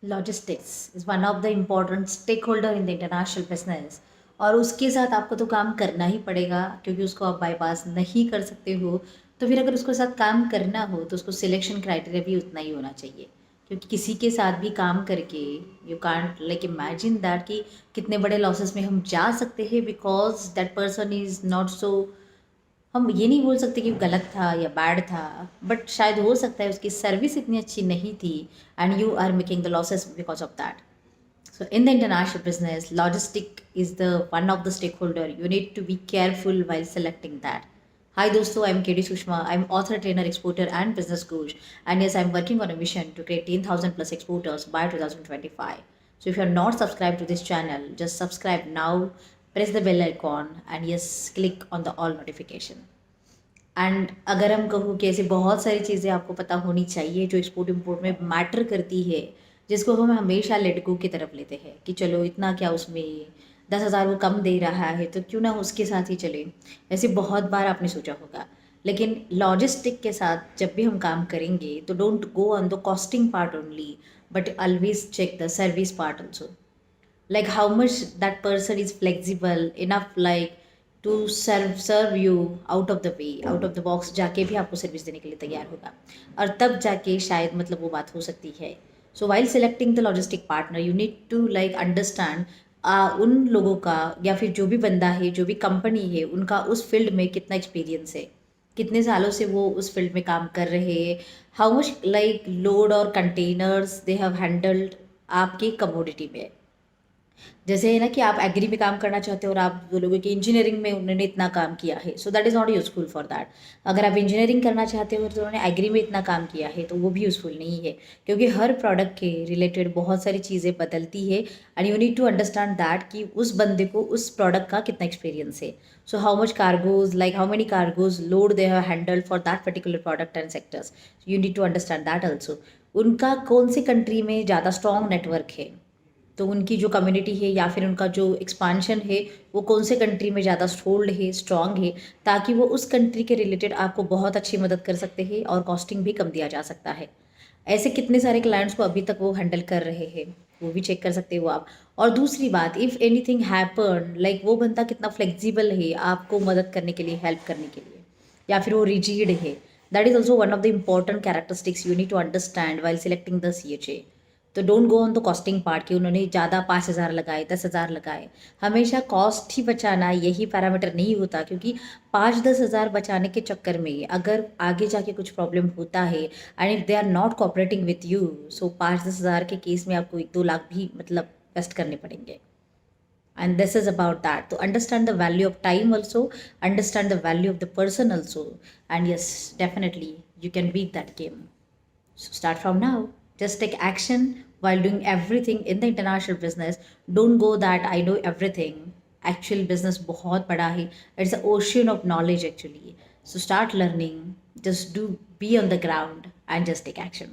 Logistics is one of the important stakeholder in the international business, और उसके साथ आपको तो काम करना ही पड़ेगा क्योंकि उसको आप बाईपास नहीं कर सकते हो। तो फिर अगर उसके साथ काम करना हो तो उसको सिलेक्शन क्राइटेरिया भी उतना ही होना चाहिए, क्योंकि किसी के साथ भी काम करके you can't like imagine that कि कितने बड़े लॉसेस में हम जा सकते हैं because that person is not so, हम ये नहीं बोल सकते कि गलत था या बैड था, बट शायद हो सकता है उसकी सर्विस इतनी अच्छी नहीं थी and you are making the losses because of that. So in the international business, logistic is the one of the stakeholder. You need to be careful while selecting that. Hi dosto, I'm KD Sushma. I'm author, trainer, exporter, and business coach. And yes, I'm working on a mission to create 10,000 plus exporters by 2025. So if you're not subscribed to this channel, just subscribe now, press the bell icon, and yes, click on the all notification. And अगर हम कहूँ कि ऐसी बहुत सारी चीज़ें आपको पता होनी चाहिए जो एक्सपोर्ट इम्पोर्ट में मैटर करती है, जिसको हम हमेशा लेट गो की तरफ लेते हैं कि चलो इतना क्या उसमें 10,000 वो कम दे रहा है तो क्यों ना उसके साथ ही चले, ऐसे बहुत बार आपने सोचा होगा. लेकिन लॉजिस्टिक के साथ जब भी हम काम करेंगे तो don't go on the costing part only, but always check the service part also, like how much that person is flexible enough like to serve you out of the way, out of the box जाके भी आपको service देने के लिए तैयार होगा, और तब जाके शायद मतलब वो बात हो सकती है. So while selecting the logistic partner you need to like understand उन लोगों का या फिर जो भी बंदा है जो भी कंपनी है उनका उस फील्ड में कितना एक्सपीरियंस है, कितने सालों से वो उस फील्ड में काम कर रहे हैं, हाउ मच लाइक लोड और कंटेनर्स दे हैव हैंडल्ड आपके कमोडिटी में. जैसे है ना कि आप एग्री में काम करना चाहते हो और आप बोलोगे कि इंजीनियरिंग में उन्होंने इतना काम किया है, so that is not useful for that. अगर आप इंजीनियरिंग करना चाहते हो तो उन्होंने एग्री में इतना काम किया है तो वो भी यूज़फुल नहीं है, क्योंकि हर प्रोडक्ट के रिलेटेड बहुत सारी चीज़ें बदलती है and you need to understand that कि उस बंदे को उस प्रोडक्ट का कितना एक्सपीरियंस है. So how much cargos like how many cargos load they have handled for that particular product and sectors, you need to understand that also. उनका कौन सी कंट्री में ज़्यादा स्ट्रॉन्ग नेटवर्क है, तो उनकी जो कम्युनिटी है या फिर उनका जो एक्सपांशन है वो कौन से कंट्री में ज़्यादा होल्ड है, स्ट्रॉन्ग है, ताकि वो उस कंट्री के रिलेटेड आपको बहुत अच्छी मदद कर सकते हैं और कॉस्टिंग भी कम दिया जा सकता है. ऐसे कितने सारे क्लाइंट्स को अभी तक वो हैंडल कर रहे हैं, वो भी चेक कर सकते हो आप. और दूसरी बात, इफ़ एनीथिंग हैपन लाइक वो बंदा कितना फ्लेक्सिबल है आपको मदद करने के लिए, हेल्प करने के लिए, या फिर वो रिजिड है. That is also one of the important characteristics you need to understand while selecting the CHA. तो don't go on the costing part कि उन्होंने ज़्यादा 5,000 लगाए, 10,000 लगाए. हमेशा कॉस्ट ही बचाना यही पैरामीटर नहीं होता, क्योंकि 5-10 हज़ार बचाने के चक्कर में अगर आगे जाके कुछ प्रॉब्लम होता है and if they are not cooperating with you, so 5-10 हज़ार के केस में आपको 1-2 लाख भी मतलब वेस्ट करने पड़ेंगे. And this is about that, to understand the value of time also, understand the value of the person also, and yes, definitely you can beat that game. So start from now. Just take action while doing everything in the international business. Don't go that I know everything. Actual business बहुत बड़ा है. It's an ocean of knowledge actually. So start learning. Just do be on the ground and just take action.